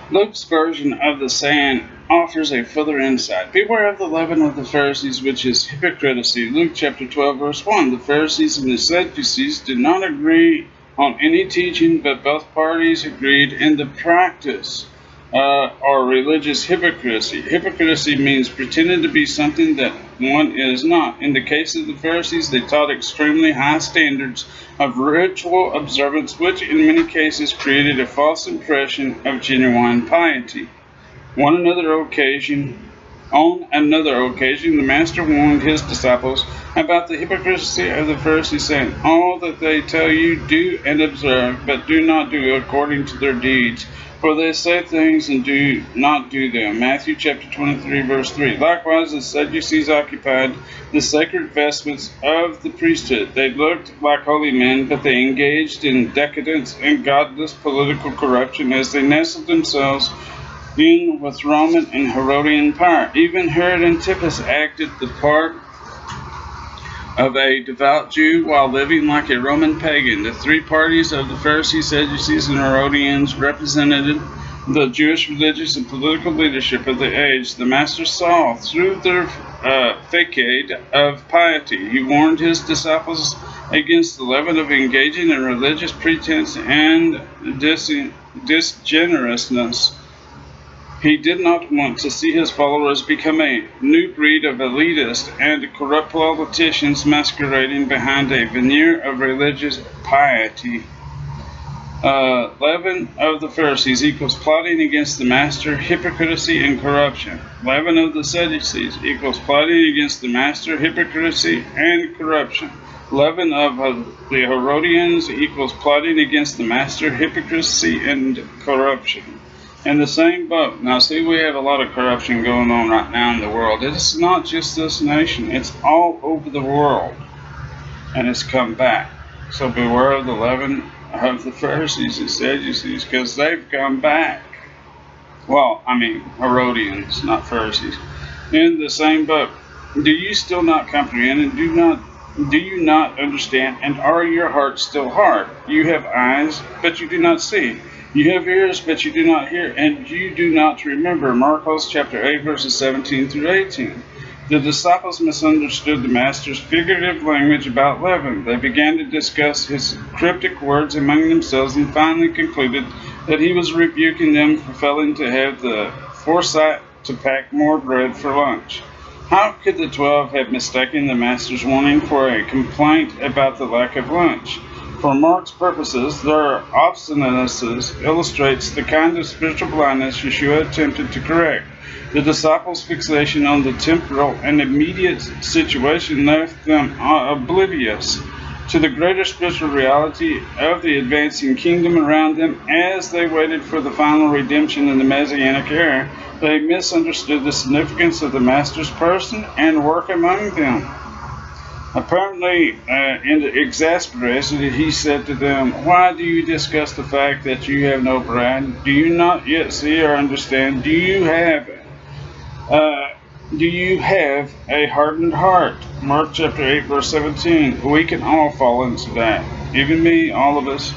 Luke's version of the saying offers a further insight. Beware of the leaven of the Pharisees, which is hypocrisy. Luke chapter 12, verse 1. The Pharisees and the Sadducees did not agree on any teaching, but both parties agreed in the practice or religious hypocrisy. Hypocrisy means pretending to be something that one is not. In the case of the Pharisees, they taught extremely high standards of ritual observance, which in many cases created a false impression of genuine piety. On another occasion, the Master warned his disciples about the hypocrisy of the Pharisees, saying, "All that they tell you, do and observe, but do not do according to their deeds. For they say things and do not do them." Matthew chapter 23, verse 3. Likewise, the Sadducees occupied the sacred vestments of the priesthood. They looked like holy men, but they engaged in decadence and godless political corruption as they nestled themselves in with Roman and Herodian power. Even Herod Antipas acted the part of a devout Jew while living like a Roman pagan. The three parties of the Pharisees, Sadducees, and Herodians represented the Jewish religious and political leadership of the age. The Master saw through their facade of piety. He warned his disciples against the leaven of engaging in religious pretense and disgenerousness. He did not want to see his followers become a new breed of elitist and corrupt politicians masquerading behind a veneer of religious piety. Leaven of the Pharisees equals plotting against the Master, hypocrisy, and corruption. Leaven of the Sadducees equals plotting against the Master, hypocrisy, and corruption. Leaven of the Herodians equals plotting against the Master, hypocrisy, and corruption. In the same boat. Now, see, we have a lot of corruption going on right now in the world. It's not just this nation. It's all over the world. And it's come back. So beware of the leaven of the Pharisees and Sadducees, because they've come back. Well, I mean, Herodians, not Pharisees. In the same boat. Do you still not comprehend, and do you not understand, and are your hearts still hard? You have eyes, but you do not see. You have ears, but you do not hear, and you do not remember. Marcos chapter 8, verses 17 through 18. The disciples misunderstood the Master's figurative language about leaven. They began to discuss his cryptic words among themselves and finally concluded that he was rebuking them for failing to have the foresight to pack more bread for lunch. How could the 12 have mistaken the Master's warning for a complaint about the lack of lunch? For Mark's purposes, their obstinacy illustrates the kind of spiritual blindness Yeshua attempted to correct. The disciples' fixation on the temporal and immediate situation left them oblivious to the greater spiritual reality of the advancing kingdom around them as they waited for the final redemption in the Messianic era. They misunderstood the significance of the Master's person and work among them. Apparently, in exasperation, he said to them, "Why do you discuss the fact that you have no bread? Do you not yet see or understand? Do you have a hardened heart?" Mark chapter 8, verse 17. We can all fall into that. Even me, all of us.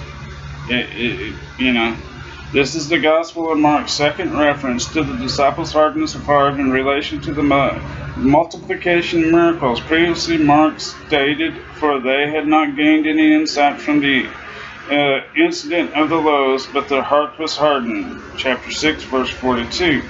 This is the Gospel of Mark's second reference to the disciples' hardness of heart in relation to the multiplication miracles. Previously, Mark stated, "For they had not gained any insight from the incident of the loaves, but their heart was hardened." Chapter 6, verse 52.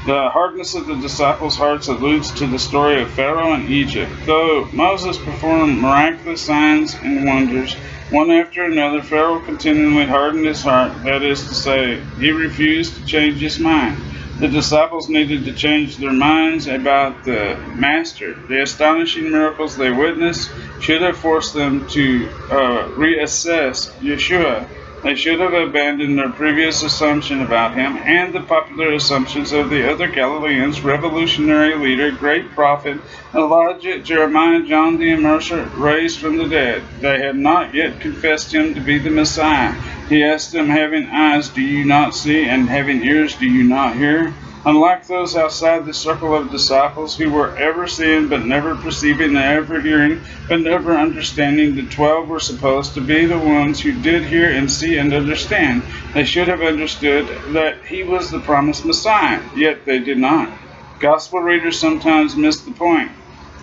The hardness of the disciples' hearts alludes to the story of Pharaoh in Egypt. Though Moses performed miraculous signs and wonders, one after another, Pharaoh continually hardened his heart. That is to say, he refused to change his mind. The disciples needed to change their minds about the Master. The astonishing miracles they witnessed should have forced them to reassess Yeshua. They should have abandoned their previous assumption about him and the popular assumptions of the other Galileans, revolutionary leader, great prophet, Elijah, Jeremiah, John the Immerser, raised from the dead. They had not yet confessed him to be the Messiah. He asked them, "Having eyes, do you not see? And having ears, do you not hear?" Unlike those outside the circle of disciples who were ever seeing but never perceiving, and ever hearing but never understanding, the 12 were supposed to be the ones who did hear and see and understand. They should have understood that he was the promised Messiah, yet they did not. Gospel readers sometimes miss the point.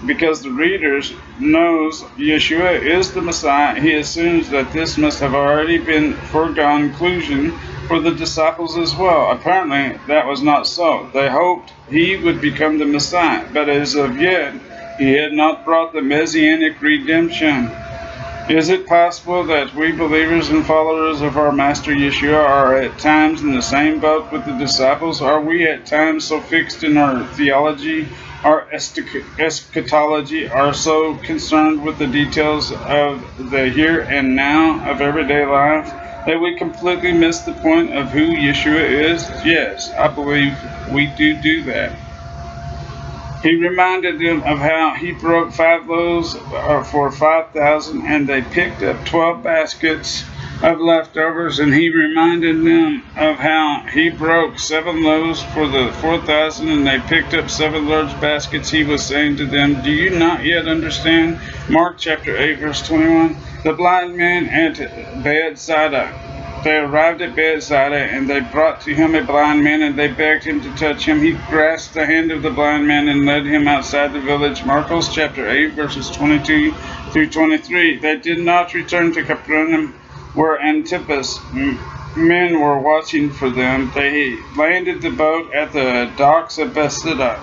Because the reader knows Yeshua is the Messiah, he assumes that this must have already been foregone conclusion for the disciples as well. Apparently, that was not so. They hoped he would become the Messiah, but as of yet, he had not brought the Messianic redemption. Is it possible that we believers and followers of our Master Yeshua are at times in the same boat with the disciples? Are we at times so fixed in our theology, our eschatology, are so concerned with the details of the here and now of everyday life, that we completely miss the point of who Yeshua is? Yes, I believe we do that. He reminded them of how he broke 5 loaves for 5,000, and they picked up 12 baskets of leftovers, and he reminded them of how he broke 7 loaves for the 4,000, and they picked up 7 large baskets. He was saying to them, do you not yet understand? Mark chapter 8, verse 21. The blind man at Bethsaida. They arrived at Bethsaida, and they brought to him a blind man, and they begged him to touch him. He grasped the hand of the blind man and led him outside the village. Marcos chapter 8, verses 22 through 23. They did not return to Capernaum, where Antipas men were watching for them. They landed the boat at the docks of Bethsaida,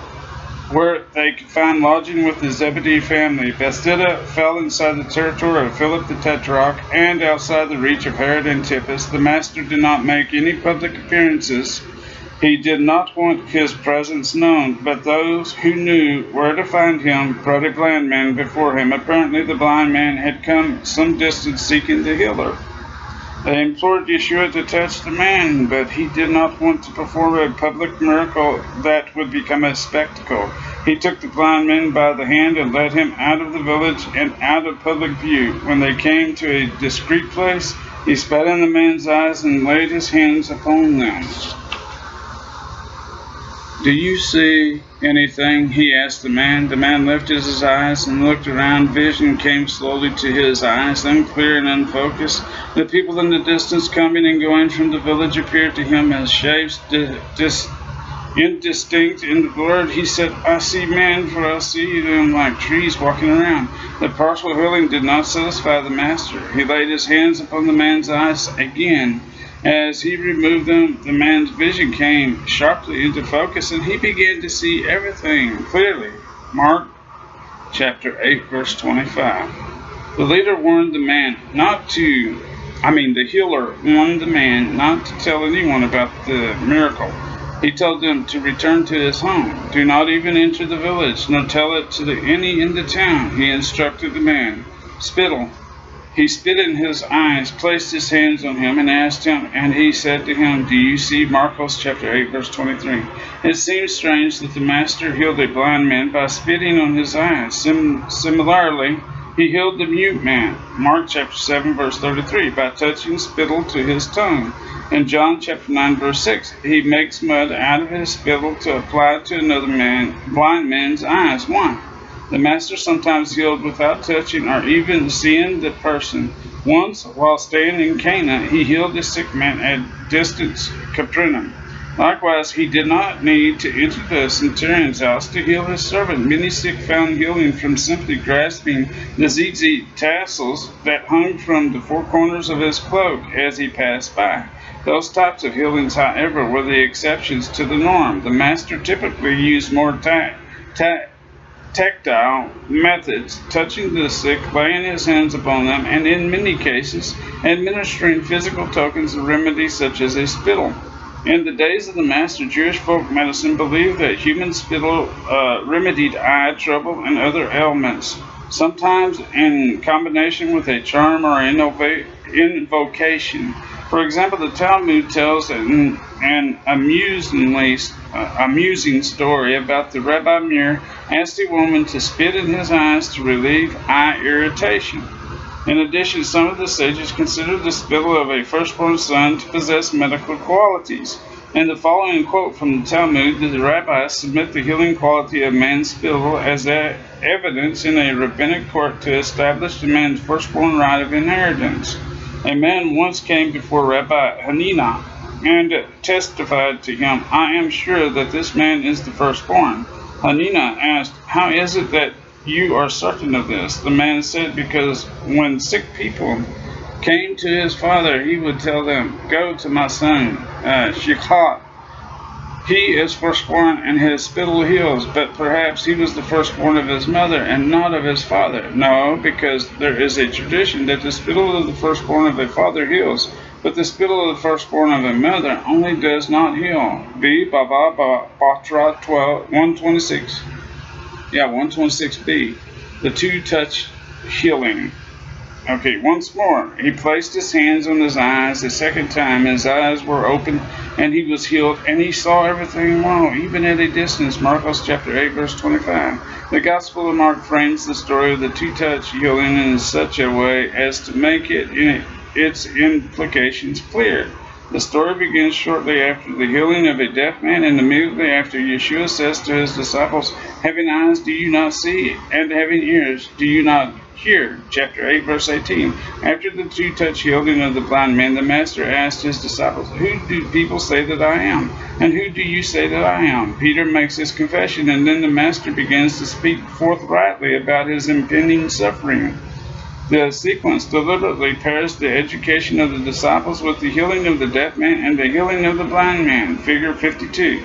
where they could find lodging with the Zebedee family. Bethsaida fell inside the territory of Philip the Tetrarch and outside the reach of Herod Antipas. The Master did not make any public appearances. He did not want his presence known, but those who knew where to find him brought a blind man before him. Apparently the blind man had come some distance seeking the healer. They implored Yeshua to touch the man, but he did not want to perform a public miracle that would become a spectacle. He took the blind man by the hand and led him out of the village and out of public view. When they came to a discreet place, he spat in the man's eyes and laid his hands upon them. Do you see anything? He asked the man. The man lifted his eyes and looked around. Vision came slowly to his eyes, unclear and unfocused. The people in the distance coming and going from the village appeared to him as shapes indistinct in the blurred. He said, I see men, for I see them like trees walking around. The partial healing did not satisfy the Master. He laid his hands upon the man's eyes again. As he removed them, the man's vision came sharply into focus, and he began to see everything clearly. Mark chapter 8, verse 25. The leader warned the man the healer warned the man not to tell anyone about the miracle. He told them to return to his home. Do not even enter the village, nor tell it to any in the town. He instructed the man. He spit in his eyes, placed his hands on him, and asked him, and he said to him, do you see? Marcos chapter 8, verse 23. It seems strange that the Master healed a blind man by spitting on his eyes. Similarly, he healed the mute man, Mark chapter 7, verse 33, by touching spittle to his tongue. In John chapter 9, verse 6, he makes mud out of his spittle to apply to another blind man's eyes. Why? The Master sometimes healed without touching or even seeing the person. Once, while staying in Cana, he healed a sick man at distant Capernaum. Likewise, he did not need to enter the centurion's house to heal his servant. Many sick found healing from simply grasping the tzitzit tassels that hung from the 4 corners of his cloak as he passed by. Those types of healings, however, were the exceptions to the norm. The Master typically used more tactile methods, touching the sick, laying his hands upon them, and in many cases, administering physical tokens of remedy such as a spittle. In the days of the Master, Jewish folk medicine believed that human spittle remedied eye trouble and other ailments, sometimes in combination with a charm or invocation. For example, the Talmud tells an amusing story about the Rabbi Meir asked a woman to spit in his eyes to relieve eye irritation. In addition, some of the sages considered the spittle of a firstborn son to possess medical qualities. In the following quote from the Talmud, the rabbis submit the healing quality of man's spittle as evidence in a rabbinic court to establish the man's firstborn right of inheritance. A man once came before Rabbi Hanina and testified to him, "I am sure that this man is the firstborn." Hanina asked, "How is it that you are certain of this?" The man said, "Because when sick people came to his father, he would tell them, 'Go to my son, Shikhat. He is firstborn and his spittle heals,' but perhaps he was the firstborn of his mother and not of his father." No, because there is a tradition that the spittle of the firstborn of a father heals, but the spittle of the firstborn of a mother only does not heal. B. Bava Batra 126. 126b. The two-touch healing. Okay, once more, he placed his hands on his eyes. The second time, his eyes were opened, and he was healed, and he saw everything well, even at a distance. Marcos chapter 8, verse 25. The Gospel of Mark frames the story of the two-touch healing in such a way as to make its implications clear. The story begins shortly after the healing of a deaf man, and immediately after Yeshua says to his disciples, "Having eyes, do you not see? And having ears, do you not hear?" Chapter 8, verse 18. After the two-touch healing of the blind man, the Master asked his disciples, "Who do people say that I am? And who do you say that I am?" Peter makes his confession, and then the Master begins to speak forthrightly about his impending suffering. The sequence deliberately pairs the education of the disciples with the healing of the deaf man and the healing of the blind man. Figure 52.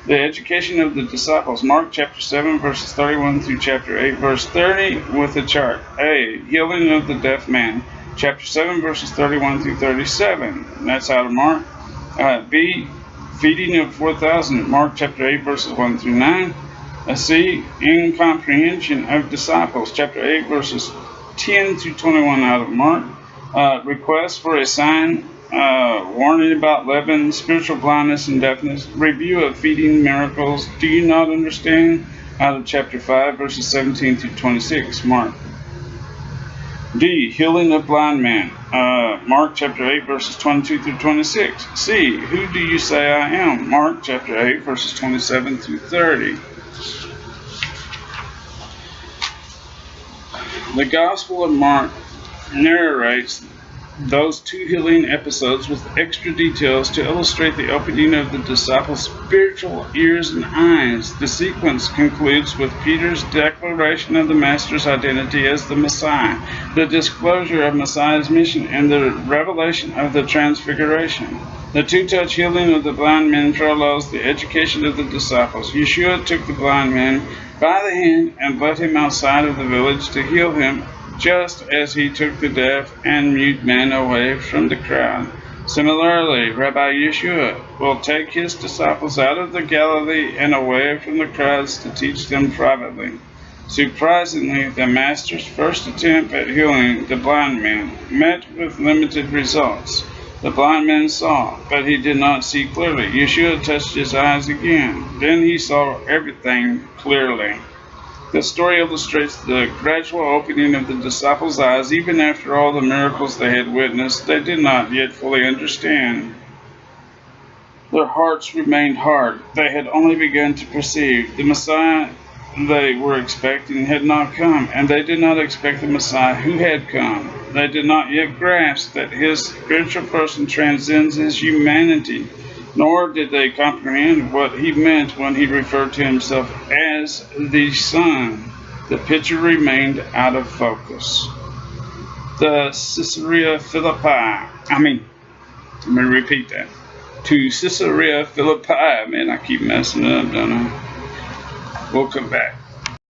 The education of the disciples. Mark chapter 7, verses 31 through chapter 8, verse 30 with the chart. A. Healing of the deaf man. Chapter 7, verses 31 through 37. That's out of Mark. B. Feeding of 4,000. Mark chapter 8, verses 1 through 9. C. Incomprehension of disciples. Chapter 8, verses 10 through 21 out of Mark. Request for a sign, warning about leaven, spiritual blindness and deafness, review of feeding miracles. Do you not understand? Out of chapter 5, verses 17 through 26, Mark. D. Healing of blind man. Mark chapter 8, verses 22 through 26. C. Who do you say I am? Mark chapter 8, verses 27 through 30. The Gospel of Mark narrates those two healing episodes with extra details to illustrate the opening of the disciples' spiritual ears and eyes. The sequence concludes with Peter's declaration of the Master's identity as the Messiah, the disclosure of Messiah's mission, and the revelation of the Transfiguration. The two-touch healing of the blind man parallels the education of the disciples. Yeshua took the blind man by the hand and led him outside of the village to heal him, just as he took the deaf and mute man away from the crowd. Similarly, Rabbi Yeshua will take his disciples out of the Galilee and away from the crowds to teach them privately. Surprisingly, the Master's first attempt at healing the blind man met with limited results. The blind man saw, but he did not see clearly. Yeshua touched his eyes again. Then he saw everything clearly. The story illustrates the gradual opening of the disciples' eyes. Even after all the miracles they had witnessed, they did not yet fully understand. Their hearts remained hard. They had only begun to perceive. The Messiah they were expecting had not come, and they did not expect the Messiah who had come. They did not yet grasp that his spiritual person transcends his humanity, nor did they comprehend what he meant when he referred to himself as the Son. The picture remained out of focus. The Caesarea Philippi. Let me repeat that. To Caesarea Philippi. Man, I keep messing it up, don't I? We'll come back.